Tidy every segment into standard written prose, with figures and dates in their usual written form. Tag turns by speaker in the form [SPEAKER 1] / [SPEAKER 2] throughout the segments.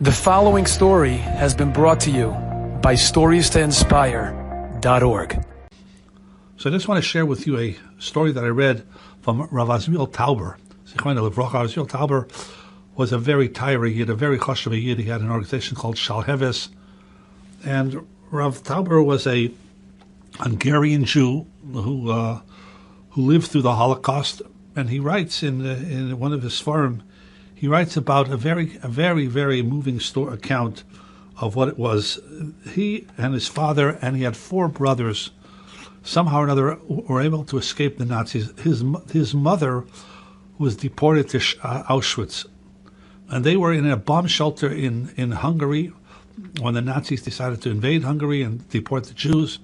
[SPEAKER 1] The following story has been brought to you by StoriesToInspire.org.
[SPEAKER 2] So I just want to share with you a story that I read from Rav Azriel Tauber. Azriel Tauber was a very tirey Yid, a very chashuv Yid. He had an organization called Shalheves. And Rav Tauber was a Hungarian Jew who lived through the Holocaust. And he writes in one of his forum, he writes about a very moving account of what it was. He and his father, and he had four brothers, somehow or another were able to escape the Nazis. His mother was deported to Auschwitz, and they were in a bomb shelter in Hungary when the Nazis decided to invade Hungary and deport the Jews.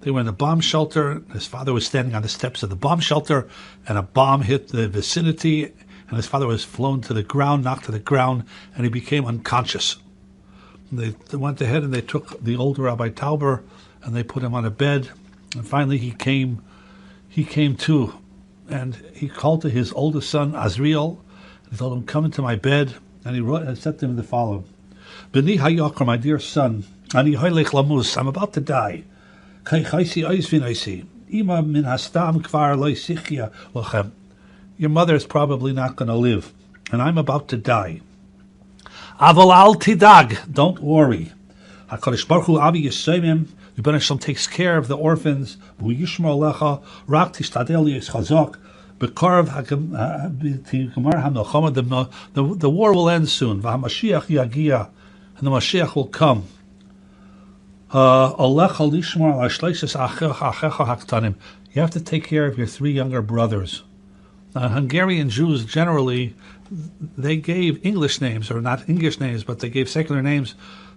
[SPEAKER 2] They were in a bomb shelter. His father was standing on the steps of the bomb shelter, and a bomb hit the vicinity, and his father was flown to the ground, knocked to the ground, and he became unconscious. They went ahead and they took the older Rabbi Tauber and they put him on a bed, and finally he came to, and he called to his oldest son Azriel. He told him, "Come into my bed," and he wrote and said to him the following: "B'ni hayakar, my dear son, ani hoylech lamus, I'm about to die. Kai chaisi ois v'noisi, ima min hastam kvar lo sichya lochem. Your mother is probably not going to live, and I'm about to die. Aval al tidag, don't worry. HaKadosh Baruch Hu avi yisayim, the Rebbeinu Shalom takes care of the orphans. Hu yishmor lecha, rak tishtadel yischazok, bekarv ha'gemar ha'melchama, the war will end soon. V'hamashiach yagia, and the Mashiach will come. Alecha lishmor al shleishes achecha haktanim. You have to take care of your three younger brothers." Hungarian Jews generally, they gave English names, or not English names, but they gave secular names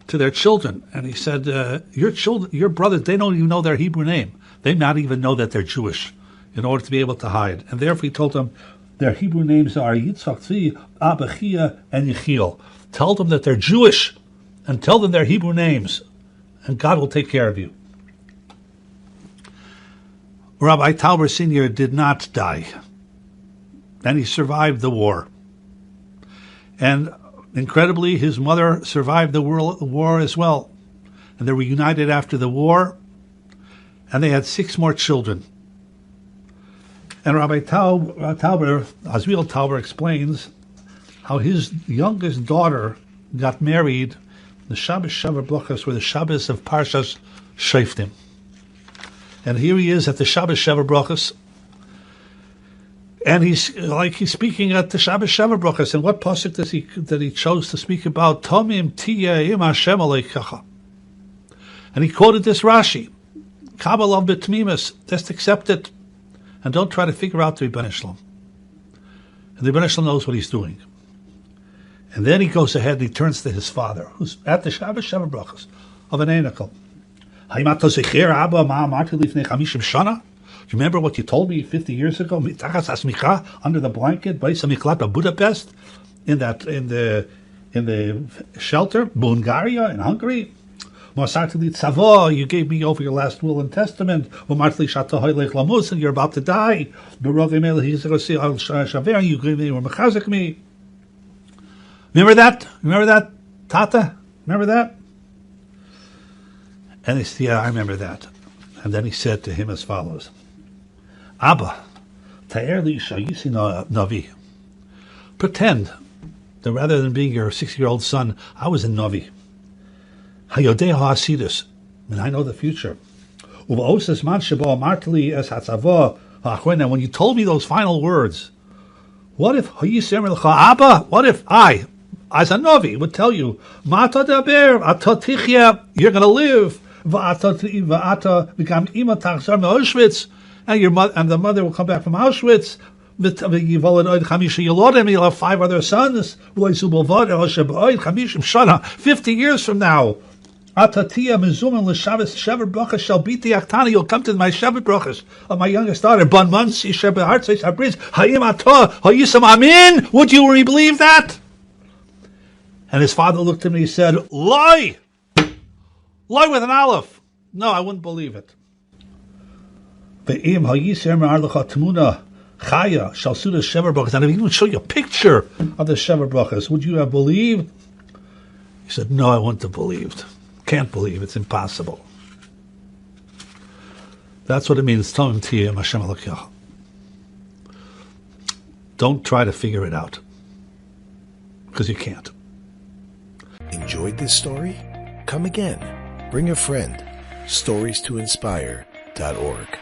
[SPEAKER 2] to their children. And he said, your brothers, they don't even know their Hebrew name. They not even know that they're Jewish in order to be able to hide. And therefore he told them their Hebrew names are Yitzchak, Tzvi, Abachia, and Yechiel. Tell them that they're Jewish and tell them their Hebrew names, and God will take care of you. Rabbi Tauber Sr. did not die, and he survived the war. And incredibly, his mother survived the war as well. And they were united after the war, and they had 6 more children. And Rabbi Tauber, Azriel Tauber, explains how his youngest daughter got married the Shabbos Shavar Brachos, were the Shabbos of Parshas Shoftim. And here he is at the Shabbos Shavar Brachos, and he's speaking at the Shabbos Shavar Brachos. And what pasuk that he chose to speak about? Tomim tiya im Hashem aleikacha. And he quoted this Rashi: Kabbalah b'tmimus, just accept it, and don't try to figure out the Rebbeinu Shalom. And the Rebbeinu Shalom knows what he's doing. And then he goes ahead and he turns to his father, who's at the Shabbos Shavar Brachos of an Einakel. Do you remember what you told me 50 years ago? Under the blanket, Budapest, in the shelter, Bulgaria, in Hungary. You gave me over your last will and testament, and you're about to die. You gave me me. Remember that? Remember that, Tata? Remember that? And he said, "Yeah, I remember that." And then he said to him as follows: Abba, ta'er li shayisi navi. Pretend that rather than being your 6-year-old son, I was a navi. Hayodeh ha'asidus, and I know the future. Uva'osas man shebo amartli es hatzava ha'achroina. When you told me those final words, what if hayiser melcha Abba? What if I, as a navi, would tell you, Mata daber, ata tichya, you're going to live, va'ata become ima tachzar me'Auschwitz, and your mother, and the mother will come back from Auschwitz. You'll have 5 other sons. 50 years from now, you'll come to my Shabbat brachas of my youngest daughter. Would you believe that? And his father looked at me and he said, "Lie! Lie with an aleph. No, I wouldn't believe it." And I even show you a picture of the Shavar Brachos. Would you have believed He said, no, I wouldn't have believed. Can't believe. It's impossible. That's what it means. Don't try to figure it out, because you can't.
[SPEAKER 3] Enjoyed this story? Come again. Bring a friend. StoriesToInspire.org